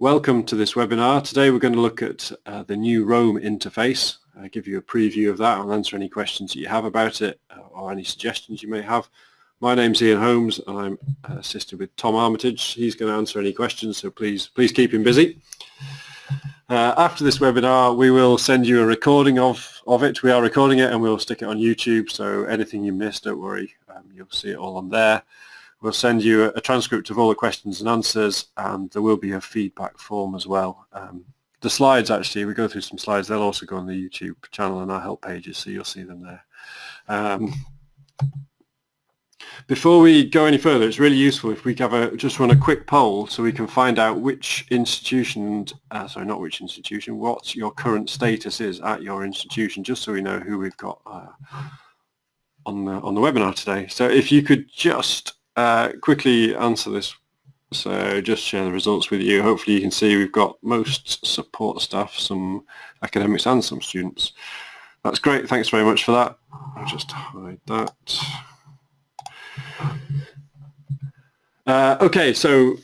Welcome to this webinar. Today we're going to look at the new Roam interface. I'll give you a preview of that and answer any questions that you have about it or any suggestions you may have. My name's Ian Holmes and I'm assisted with Tom Armitage. He's going to answer any questions, so please keep him busy. After this webinar we will send you a recording of it. We are recording it and we'll stick it on YouTube, so anything you missed, don't worry, you'll see it all on there. We'll send you a transcript of all the questions and answers, and there will be a feedback form as well. The slides, actually, we go through some slides, they'll also go on the YouTube channel and our help pages, so you'll see them there. Before we go any further, it's really useful if we just run a quick poll so we can find out which institution, what your current status is at your institution, just so we know who we've got on the webinar today. So if you could just quickly answer this, so just share the results with you. Hopefully you can see we've got most support staff, some academics and some students. That's great, thanks very much for that. I'll just hide that. Okay, so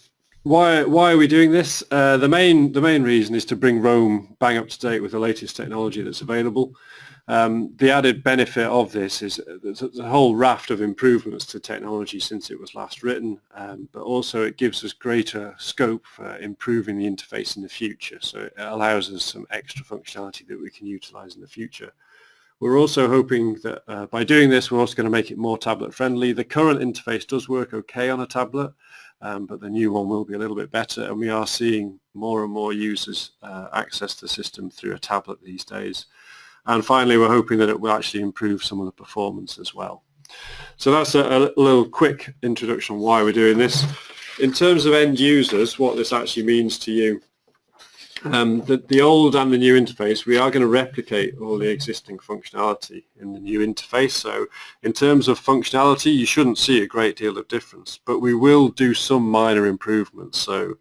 why are we doing this? The main reason is to bring Roam bang up to date with the latest technology that's available. The added benefit of this is there's a whole raft of improvements to technology since it was last written, but also it gives us greater scope for improving the interface in the future, so it allows us some extra functionality that we can utilize in the future. We're also hoping that by doing this we're also going to make it more tablet friendly. The current interface does work okay on a tablet, but the new one will be a little bit better, and we are seeing more and more users access the system through a tablet these days. And finally, we're hoping that it will actually improve some of the performance as well. So that's a little quick introduction on why we're doing this. In terms of end users, what this actually means to you, the old and the new interface, we are going to replicate all the existing functionality in the new interface. So in terms of functionality, you shouldn't see a great deal of difference, but we will do some minor improvements. So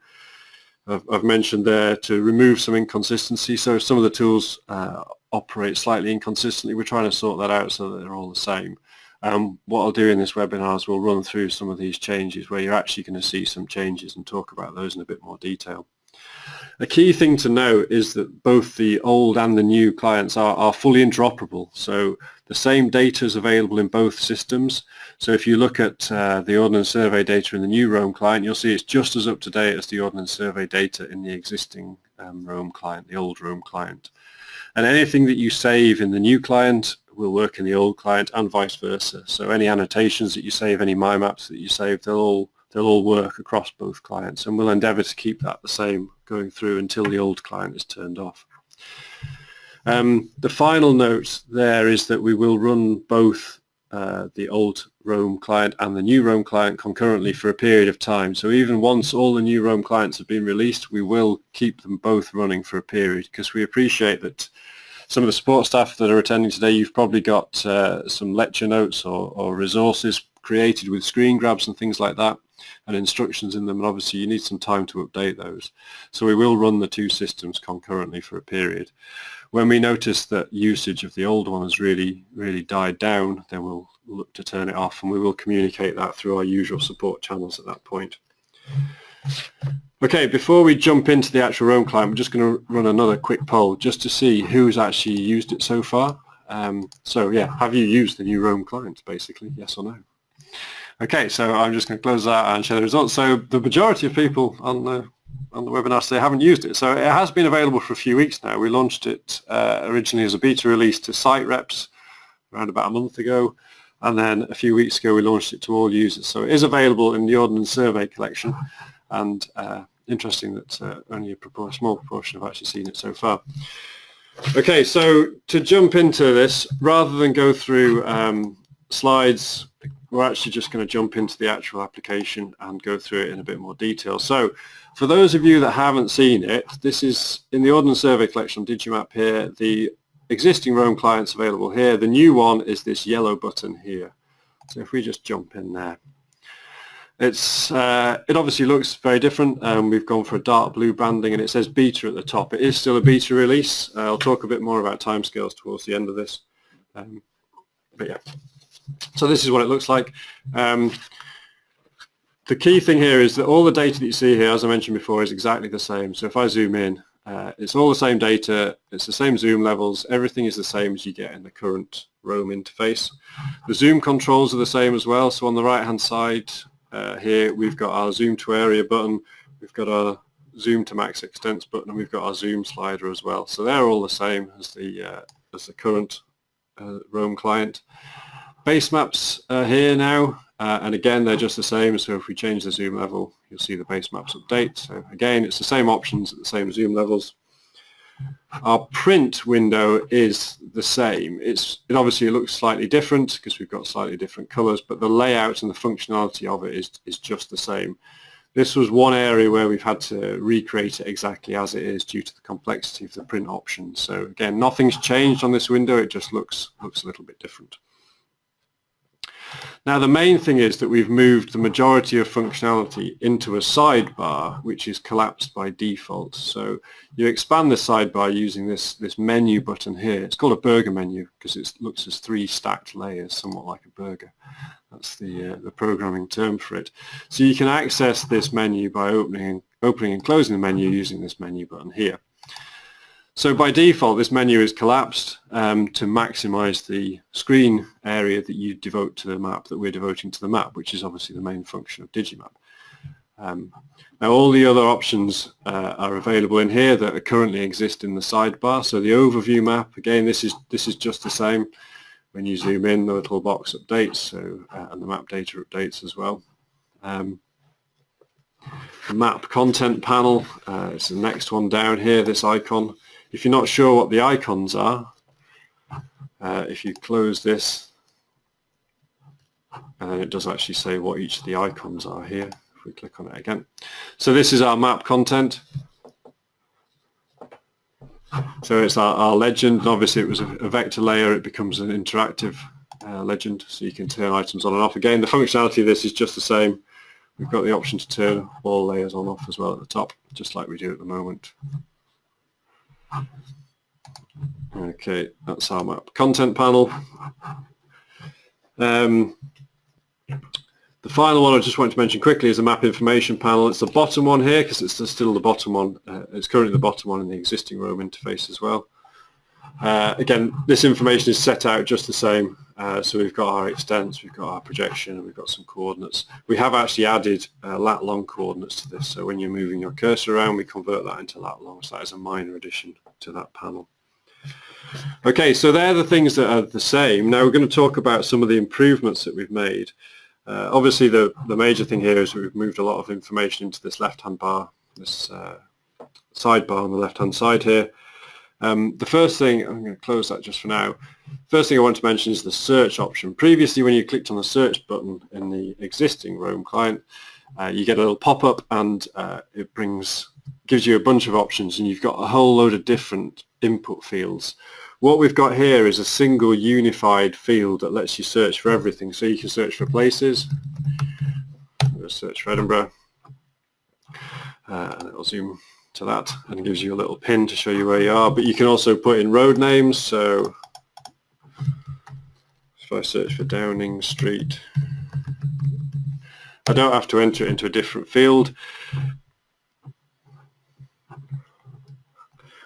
I've mentioned there to remove some inconsistency. So some of the tools operate slightly inconsistently. We're trying to sort that out so that they're all the same. What I'll do in this webinar is we'll run through some of these changes where you're actually going to see some changes and talk about those in a bit more detail. A key thing to note is that both the old and the new clients are fully interoperable, so the same data is available in both systems. So if you look at the Ordnance Survey data in the new Roam client, you'll see it's just as up to date as the Ordnance Survey data in the existing Roam client, the old Roam client. And anything that you save in the new client will work in the old client and vice versa. So any annotations that you save, any MIME maps that you save, they'll all work across both clients, and we'll endeavour to keep that the same going through until the old client is turned off. The final note there is that we will run both the old Roam client and the new Roam client concurrently for a period of time. So even once all the new Roam clients have been released, we will keep them both running for a period, because we appreciate that some of the support staff that are attending today, you've probably got some lecture notes or resources created with screen grabs and things like that, and instructions in them, and obviously you need some time to update those. So we will run the two systems concurrently for a period. When we notice that usage of the old one has really died down, then we'll look to turn it off, and we will communicate that through our usual support channels at that point. Okay, before we jump into the actual Roam client, we're just going to run another quick poll just to see who's actually used it so far. So yeah, have you used the new Roam client, basically, yes or no? Okay, so I'm just going to close that and share the results. So the majority of people on the webinar today haven't used it. So it has been available for a few weeks now. We launched it originally as a beta release to site reps around about a month ago, and then a few weeks ago we launched it to all users. So it is available in the Ordnance Survey collection, and interesting that only a small proportion have actually seen it so far. Okay, so to jump into this, rather than go through slides, we're actually just going to jump into the actual application and go through it in a bit more detail. So for those of you that haven't seen it, this is in the Ordnance Survey collection on Digimap here. The existing Roam client's available here. The new one is this yellow button here. So if we just jump in there, it obviously looks very different. We've gone for a dark blue branding and it says beta at the top. It is still a beta release. I'll talk a bit more about timescales towards the end of this. But yeah. So this is what it looks like. The key thing here is that all the data that you see here, as I mentioned before, is exactly the same. So if I zoom in, it's all the same data, it's the same zoom levels, everything is the same as you get in the current Roam interface. The zoom controls are the same as well. So on the right hand side here, we've got our zoom to area button, we've got our zoom to max extents button, and we've got our zoom slider as well. So they're all the same as the current Roam client. Base maps are here now, and again they're just the same. So if we change the zoom level, you'll see the base maps update. So again, it's the same options at the same zoom levels. Our print window is the same. It obviously looks slightly different because we've got slightly different colors, but the layout and the functionality of it is just the same. This was one area where we've had to recreate it exactly as it is due to the complexity of the print options. So again, nothing's changed on this window, it just looks a little bit different. Now the main thing is that we've moved the majority of functionality into a sidebar, which is collapsed by default. So you expand the sidebar using this menu button here. It's called a burger menu because it looks as 3 stacked layers, somewhat like a burger. That's the programming term for it. So you can access this menu by opening and closing the menu using this menu button here. So by default, this menu is collapsed to maximize the screen area that you devote to the map, that we're devoting to the map, which is obviously the main function of Digimap. Now all the other options are available in here that currently exist in the sidebar. So the overview map, again, this is just the same. When you zoom in, the little box updates, so and the map data updates as well. The map content panel, it's the next one down here, this icon. If you're not sure what the icons are, if you close this, and then it does actually say what each of the icons are here, if we click on it again. So this is our map content. So it's our legend, and obviously it was a vector layer, it becomes an interactive legend, so you can turn items on and off. Again, the functionality of this is just the same. We've got the option to turn all layers on and off as well at the top, just like we do at the moment. Okay, that's our map content panel. The final one I just want to mention quickly is the map information panel. It's the bottom one here because it's still the bottom one. It's currently the bottom one in the existing Roam interface as well. Again, this information is set out just the same. So we've got our extents, we've got our projection, and we've got some coordinates. We have actually added lat long coordinates to this. So when you're moving your cursor around, we convert that into lat long. So that is a minor addition to that panel. Okay, so they're the things that are the same. Now we're going to talk about some of the improvements that we've made. Obviously the major thing here is we've moved a lot of information into this left-hand bar, this sidebar on the left-hand side here. The first thing, I'm going to close that just for now. First thing I want to mention is the search option. Previously when you clicked on the search button in the existing Roam client, you get a little pop-up and it gives you a bunch of options, and you've got a whole load of different input fields. What we've got here is a single unified field that lets you search for everything. So you can search for places. Let's search for Edinburgh, and it'll zoom to that and it gives you a little pin to show you where you are. But you can also put in road names. So if I search for Downing Street, I don't have to enter it into a different field.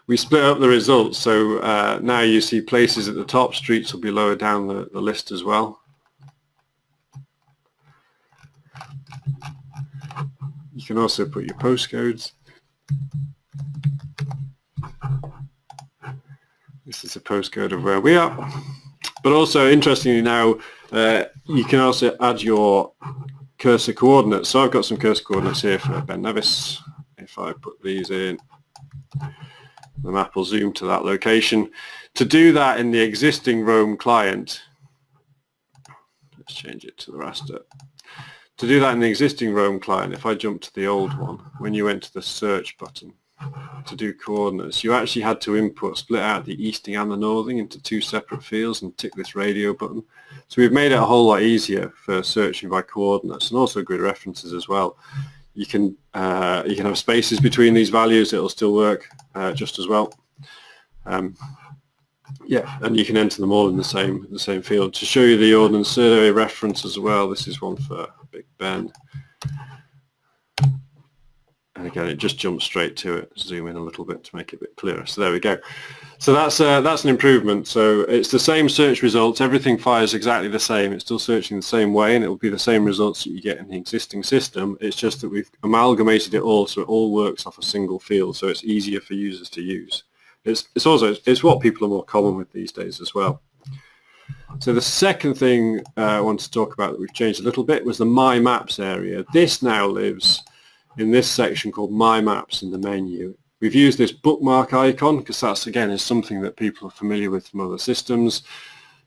We split up the results, so now you see places at the top, streets will be lower down the list as well. You can also put your postcodes. This is a postcode of where we are. But also, interestingly now, you can also add your cursor coordinates. So I've got some cursor coordinates here for Ben Nevis. If I put these in, the map will zoom to that location. To do that in the existing Roam client, let's change it to the raster. To do that in the existing Roam client, if I jump to the old one, when you went to the search button to do coordinates, you actually had to split out the easting and the northing into 2 separate fields and tick this radio button. So we've made it a whole lot easier for searching by coordinates and also grid references as well. You can have spaces between these values, it'll still work just as well. Yeah, and you can enter them all in the same field. To show you the Ordnance Survey reference as well, this is one for Big Ben. And again, it just jumps straight to it. Zoom in a little bit to make it a bit clearer. So there we go. So that's an improvement. So it's the same search results. Everything fires exactly the same. It's still searching the same way, and it will be the same results that you get in the existing system. It's just that we've amalgamated it all, so it all works off a single field. So it's easier for users to use. It's what people are more common with these days as well. So the second thing I wanted to talk about that we've changed a little bit was the My Maps area. This now lives in this section called My Maps in the menu. We've used this bookmark icon because that's, again, is something that people are familiar with from other systems.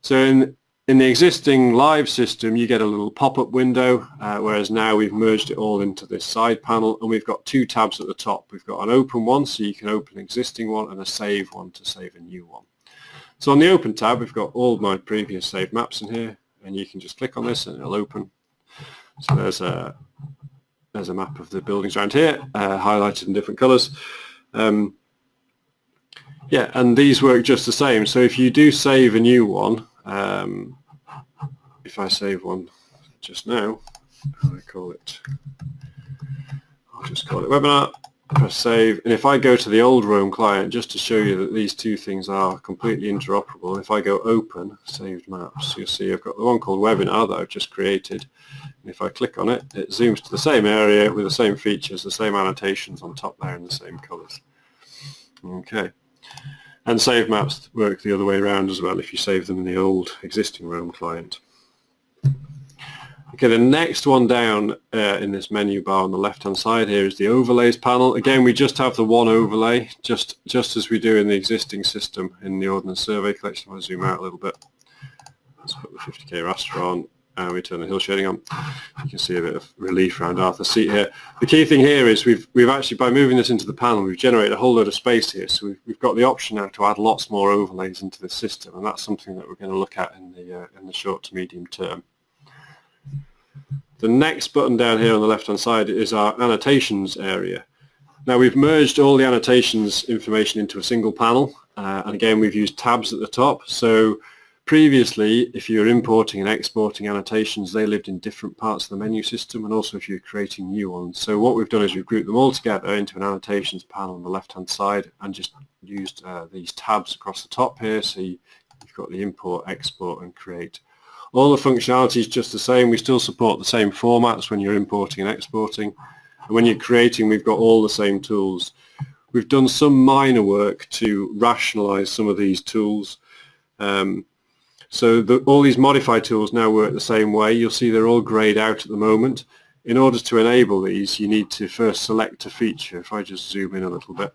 So in the existing live system, you get a little pop-up window, whereas now we've merged it all into this side panel, and we've got two tabs at the top. We've got an open one, so you can open an existing one, and a save one to save a new one. So on the open tab, we've got all my previous saved maps in here, and you can just click on this and it'll open. So there's a map of the buildings around here, highlighted in different colours. Yeah, and these work just the same. So if you do save a new one, if I save one just now, I'll just call it webinar, press save, and if I go to the old Roam client, just to show you that these two things are completely interoperable, if I go open saved maps, you'll see I've got the one called webinar that I've just created, and if I click on it, it zooms to the same area with the same features, the same annotations on top there in the same colours. Okay, and save maps work the other way around as well if you save them in the old existing Roam client. Okay, the next one down in this menu bar on the left-hand side here is the overlays panel. Again, we just have the one overlay, just as we do in the existing system in the Ordnance Survey collection. I'll zoom out a little bit. Let's put the 50k raster on, and we turn the hill shading on. You can see a bit of relief around Arthur's seat here. The key thing here is we've actually, by moving this into the panel, we've generated a whole load of space here. So we've got the option now to add lots more overlays into this system, and that's something that we're going to look at in the short to medium term. The next button down here on the left-hand side is our annotations area. Now we've merged all the annotations information into a single panel, and again we've used tabs at the top. So previously, if you were importing and exporting annotations, they lived in different parts of the menu system, and also if you're creating new ones. So what we've done is we've grouped them all together into an annotations panel on the left-hand side, and just used these tabs across the top here. So you've got the import, export, and create. All the functionality is just the same. We still support the same formats when you're importing and exporting. And when you're creating, we've got all the same tools. We've done some minor work to rationalize some of these tools. So all these modify tools now work the same way. You'll see they're all grayed out at the moment. In order to enable these, you need to first select a feature. If I just zoom in a little bit.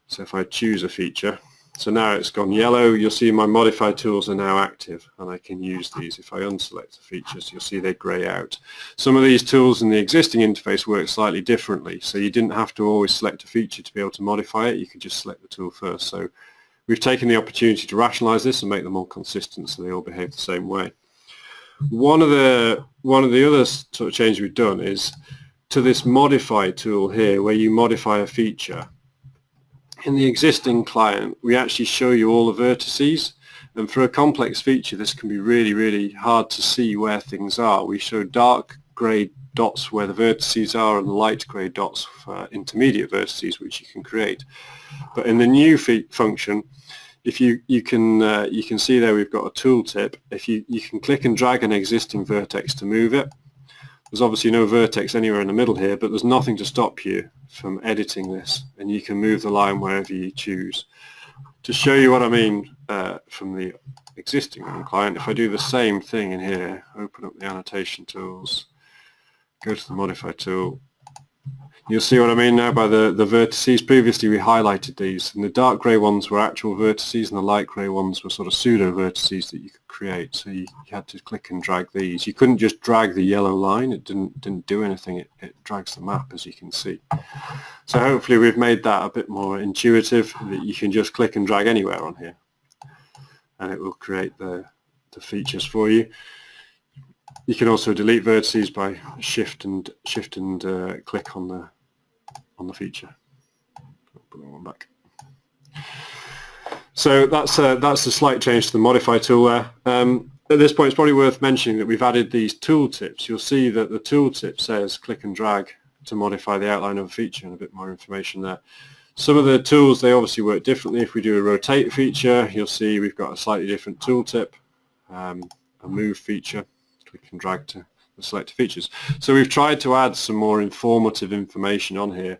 So if I choose a feature, so now it's gone yellow, you'll see my modify tools are now active, and I can use these. If I unselect the features, you'll see they grey out. Some of these tools in the existing interface work slightly differently, so you didn't have to always select a feature to be able to modify it. You could just select the tool first. So we've taken the opportunity to rationalize this and make them all consistent so they all behave the same way. One of the other sort of changes we've done is to this modify tool here, where you modify a feature. In the existing client, we actually show you all the vertices, and for a complex feature this can be really, really hard to see where things are. We show dark grey dots where the vertices are and light grey dots for intermediate vertices which you can create. But in the new function, if you can see there we've got a tooltip. If you can click and drag an existing vertex to move it. There's obviously no vertex anywhere in the middle here, but there's nothing to stop you from editing this, and you can move the line wherever you choose. To show you what I mean from the existing Roam client, if I do the same thing in here, open up the annotation tools, go to the modify tool, you'll see what I mean now by the vertices. Previously we highlighted these, and the dark grey ones were actual vertices and the light grey ones were sort of pseudo vertices that you could create. So you had to click and drag these. You couldn't just drag the yellow line. It didn't do anything. It drags the map, as you can see. So hopefully we've made that a bit more intuitive, that you can just click and drag anywhere on here and it will create the features for you. You can also delete vertices by shift and click on the feature. Put that one back. So that's a slight change to the modify tool there. At this point, it's probably worth mentioning that we've added these tooltips. You'll see that the tooltip says click and drag to modify the outline of a feature, and a bit more information there. Some of the tools, they obviously work differently. If we do a rotate feature, you'll see we've got a slightly different tooltip, a move feature, click and drag to the selected features. So we've tried to add some more informative information on here.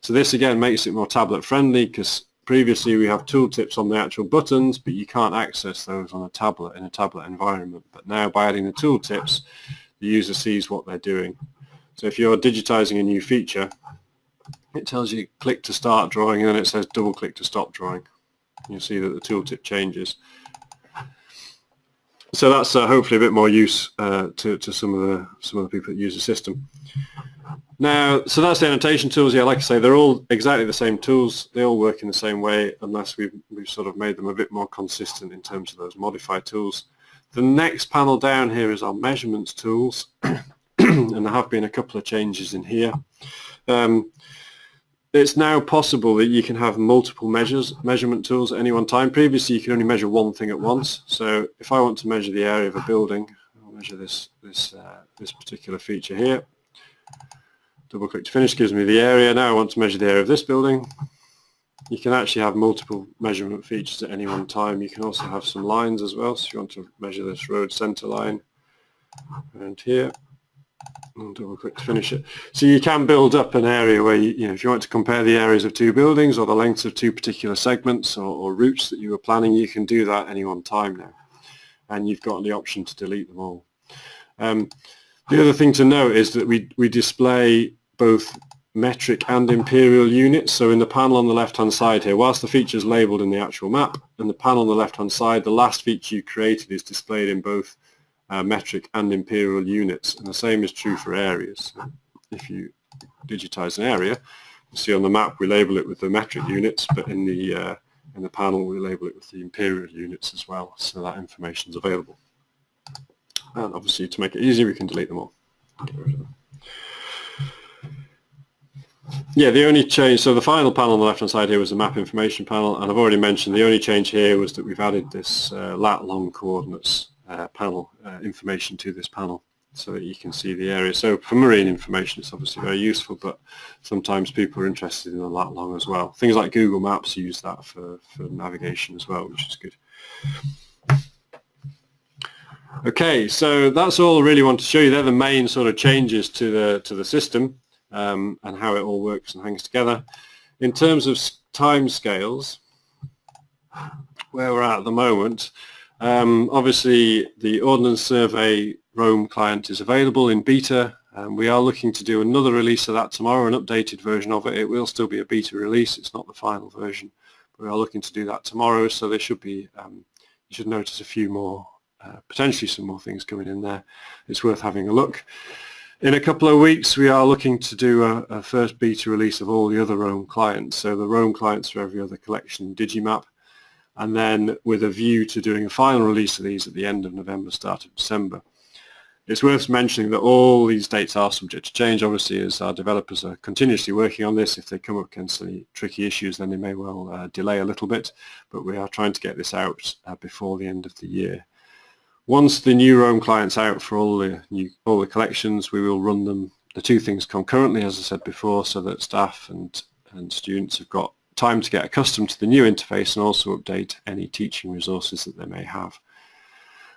So this again makes it more tablet friendly, because previously we have tooltips on the actual buttons, but you can't access those on a tablet in a tablet environment. But now by adding the tooltips, the user sees what they're doing. So if you're digitizing a new feature, it tells you click to start drawing, and then it says double click to stop drawing. You'll see that the tooltip changes. So that's hopefully a bit more use to some of the people that use the system. Now, so that's the annotation tools. Yeah, like I say, they're all exactly the same tools. They all work in the same way, unless we've sort of made them a bit more consistent in terms of those modify tools. The next panel down here is our measurements tools, and there have been a couple of changes in here. It's now possible that you can have multiple measurement tools at any one time. Previously, you could only measure one thing at once. So if I want to measure the area of a building, I'll measure this particular feature here. Double click to finish gives me the area. Now I want to measure the area of this building. You can actually have multiple measurement features at any one time. You can also have some lines as well. So if you want to measure this road center line around here, and double click to finish it. So you can build up an area where if you want to compare the areas of two buildings or the lengths of two particular segments or routes that you were planning, you can do that any one time now. And you've got the option to delete them all. The other thing to note is that we display both metric and imperial units. So in the panel on the left-hand side here, whilst the feature is labelled in the actual map, and the panel on the left-hand side, the last feature you created is displayed in both metric and imperial units, and the same is true for areas. So if you digitize an area, you see on the map we label it with the metric units, but in the panel we label it with the imperial units as well, so that information is available. And obviously, to make it easy, we can delete them all. Get rid of them. Yeah, the only change, so the final panel on the left-hand side here was the map information panel, and I've already mentioned the only change here was that we've added this lat-long coordinates panel information to this panel, so that you can see the area. So for marine information, it's obviously very useful, but sometimes people are interested in the lat-long as well. Things like Google Maps use that for navigation as well, which is good. Okay, so that's all I really want to show you. They're the main sort of changes to the system and how it all works and hangs together. In terms of time scales, where we're at the moment, obviously the Ordnance Survey Roam client is available in beta, and we are looking to do another release of that tomorrow, an updated version of it. It will still be a beta release, it's not the final version, but we are looking to do that tomorrow, so there should be, you should notice a few more, potentially some more things coming in there. It's worth having a look. In a couple of weeks we are looking to do a first beta release of all the other Roam clients, so the Roam clients for every other collection Digimap, and then with a view to doing a final release of these at the end of November, start of December. It's worth mentioning that all these dates are subject to change, obviously, as our developers are continuously working on this. If they come up against any tricky issues, then they may well delay a little bit, but we are trying to get this out before the end of the year. Once the new Roam client's out for all the collections, we will run them, the two things concurrently, as I said before, so that staff and students have got time to get accustomed to the new interface and also update any teaching resources that they may have.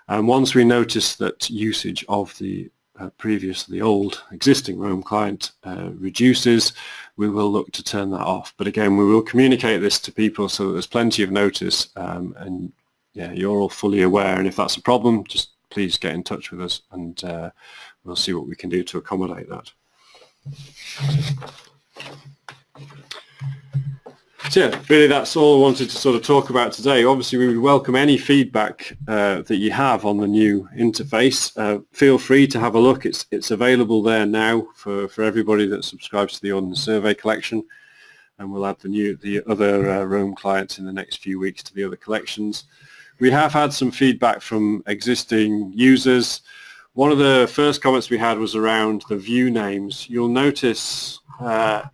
And once we notice that usage of the the old existing Roam client reduces, we will look to turn that off. But again, we will communicate this to people so that there's plenty of notice, and yeah, you're all fully aware, and if that's a problem, just please get in touch with us, and we'll see what we can do to accommodate that. So yeah, really that's all I wanted to sort of talk about today. Obviously we would welcome any feedback that you have on the new interface. Feel free to have a look. It's available there now for everybody that subscribes to the Ordnance Survey collection, and we'll add the other Roam clients in the next few weeks to the other collections. We have had some feedback from existing users. One of the first comments we had was around the view names. You'll notice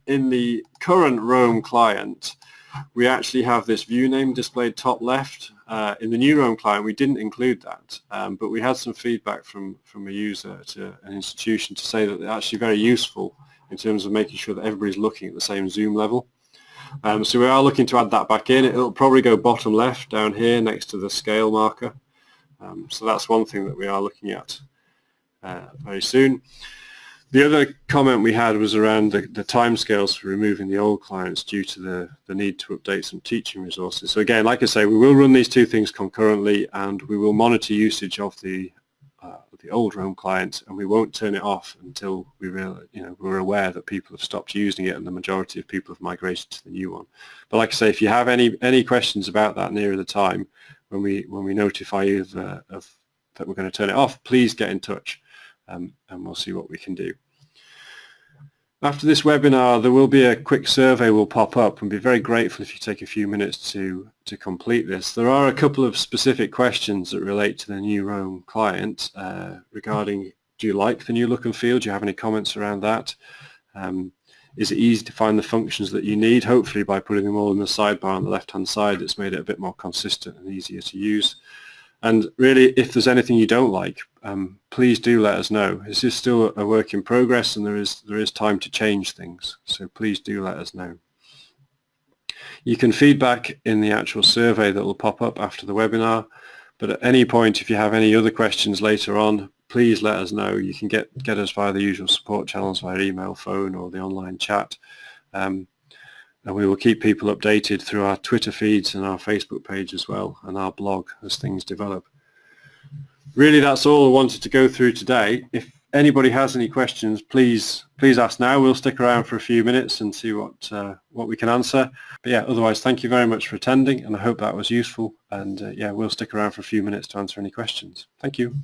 in the current Roam client, we actually have this view name displayed top left. In the new Roam client, we didn't include that, but we had some feedback from a user to an institution to say that they're actually very useful in terms of making sure that everybody's looking at the same zoom level. So we are looking to add that back in. It'll probably go bottom left down here next to the scale marker. So that's one thing that we are looking at very soon. The other comment we had was around the timescales for removing the old clients due to the need to update some teaching resources. So again, like I say, we will run these two things concurrently, and we will monitor usage of the old Roam client, and we won't turn it off until we're aware that people have stopped using it and the majority of people have migrated to the new one. But like I say, if you have any questions about that nearer the time, when we notify you that we're going to turn it off, please get in touch. And we'll see what we can do. After this webinar, there will be a quick survey will pop up, and be very grateful if you take a few minutes to complete this. There are a couple of specific questions that relate to the new Roam client regarding, do you like the new look and feel? Do you have any comments around that? Is it easy to find the functions that you need? Hopefully by putting them all in the sidebar on the left-hand side, it's made it a bit more consistent and easier to use. And really, if there's anything you don't like, please do let us know. This is still a work in progress, and there is time to change things. So please do let us know. You can feedback in the actual survey that will pop up after the webinar. But at any point, if you have any other questions later on, please let us know. You can get us via the usual support channels, via email, phone, or the online chat. And we will keep people updated through our Twitter feeds and our Facebook page as well, and our blog as things develop. Really, that's all I wanted to go through today. If anybody has any questions, please ask now. We'll stick around for a few minutes and see what we can answer. But yeah, otherwise, thank you very much for attending, and I hope that was useful. And yeah, we'll stick around for a few minutes to answer any questions. Thank you.